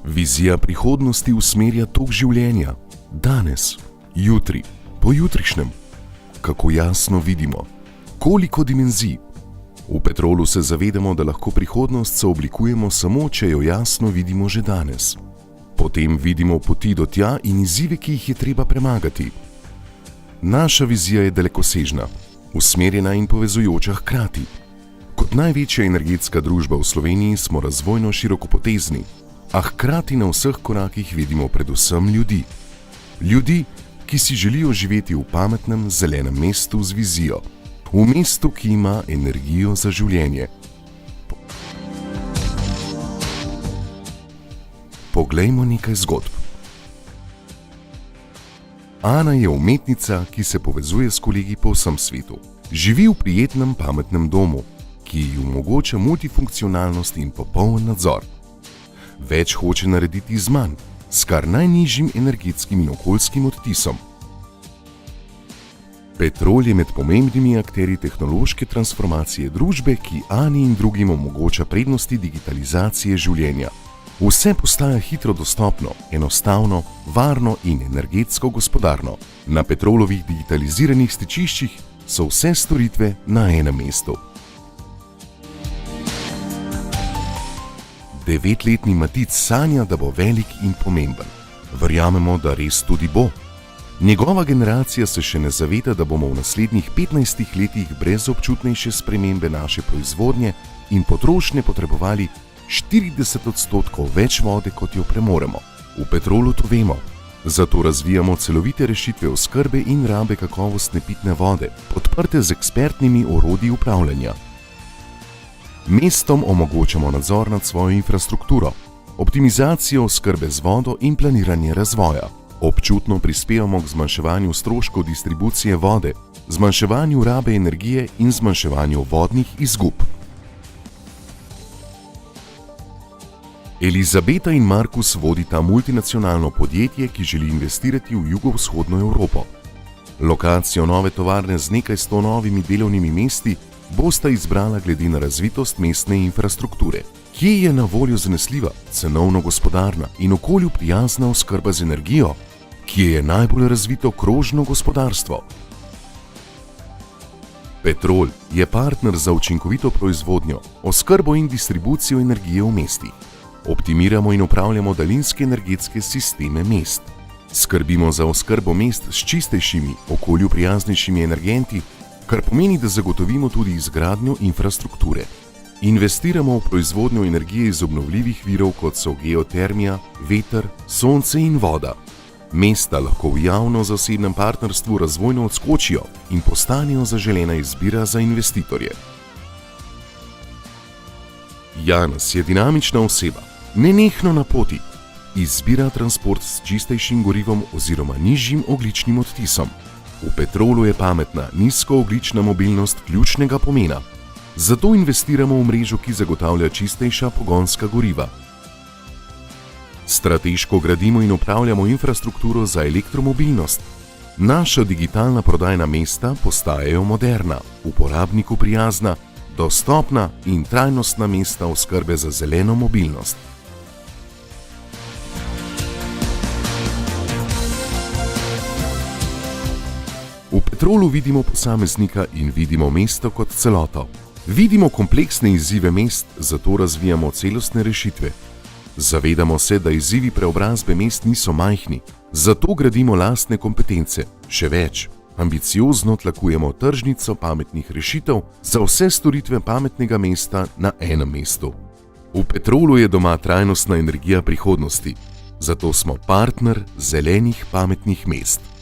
Vizija prihodnosti usmerja tok življenja. Danes, jutri, pojutrišnjem. Kako jasno vidimo. Koliko dimenzij. V Petrolu se zavedamo, da lahko prihodnost sooblikujemo samo, če jo jasno vidimo že danes. Potem vidimo poti do tja in izzive, ki jih je treba premagati. Naša vizija je dalekosežna, usmerjena in povezujoča hkrati. Kot največja energetska družba v Sloveniji smo razvojno širokopotezni, a hkrati na vseh korakih vidimo predvsem ljudi. Ljudi, ki si želijo živeti v pametnem, zelenem mestu z vizijo. V mestu, ki ima energijo za življenje. Poglejmo nekaj zgodb. Ana je umetnica, ki se povezuje s kolegi po vsem svetu. Živi v prijetnem, pametnem domu, ki ji omogoča multifunkcionalnost in popoln nadzor. Več hoče narediti z manj, s kar najnižjim energetskim in okoljskim odtisom. Petrol je med pomembnimi akterji tehnološke transformacije družbe, ki Ani in drugim omogoča prednosti digitalizacije življenja. Vse postaja hitro dostopno, enostavno, varno in energetsko gospodarno. Na Petrolovih digitaliziranih stičiščih so vse storitve na enem mestu. 9-letni Matic sanja, da bo velik in pomemben. Verjamemo, da res tudi bo. Njegova generacija se še ne zaveda, da bomo v naslednjih 15 letih brez občutnejše spremembe naše proizvodnje in potrošnje potrebovali 40% več vode, kot jo premoremo. V Petrolu to vemo, zato razvijamo celovite rešitve oskrbe in rabe kakovostne pitne vode, podprte z ekspertnimi orodji upravljanja. Mestom omogočamo nadzor nad svojo infrastrukturo, optimizacijo oskrbe z vodo in planiranje razvoja. Občutno prispevamo k zmanjševanju stroškov distribucije vode, zmanjševanju rabe energije in zmanjševanju vodnih izgub. Elizabeta in Markus vodita multinacionalno podjetje, ki želi investirati v jugovzhodno Evropo. Lokacijo nove tovarne z nekaj 100 novimi delovnimi mesti bosta izbrala glede na razvitost mestne infrastrukture, kje je na voljo zanesljiva, cenovno gospodarna in okolju prijazna oskrba z energijo, kje je najbolj razvito krožno gospodarstvo. Petrol je partner za učinkovito proizvodnjo, oskrbo in distribucijo energije v mestih. Optimiramo in upravljamo daljinske energetske sisteme mest. Skrbimo za oskrbo mest s čistejšimi, okolju prijaznejšimi energenti, kar pomeni, da zagotovimo tudi izgradnjo infrastrukture. Investiramo v proizvodnjo energije iz obnovljivih virov, kot so geotermija, veter, sonce in voda. Mesta lahko v javno-zasebnem partnerstvu razvojno odskočijo in postanejo zaželena izbira za investitorje. Janez je dinamična oseba, nenehno na poti. Izbira transport s čistejšim gorivom oziroma nižjim ogljičnim odtisom. V Petrolu je pametna, nizkoogljična mobilnost ključnega pomena. Zato investiramo v mrežo, ki zagotavlja čistejša pogonska goriva. Strateško gradimo in upravljamo infrastrukturo za elektromobilnost. Naša digitalna prodajna mesta postajajo moderna, uporabniku prijazna, dostopna in trajnostna mesta oskrbe za zeleno mobilnost. V Petrolu vidimo posameznika in vidimo mesto kot celoto. Vidimo kompleksne izzive mest, zato razvijamo celostne rešitve. Zavedamo se, da izzivi preobrazbe mest niso majhni, zato gradimo lastne kompetence. Še več, ambiciozno tlakujemo tržnico pametnih rešitev za vse storitve pametnega mesta na enem mestu. V Petrolu je doma trajnostna energija prihodnosti, zato smo partner zelenih pametnih mest.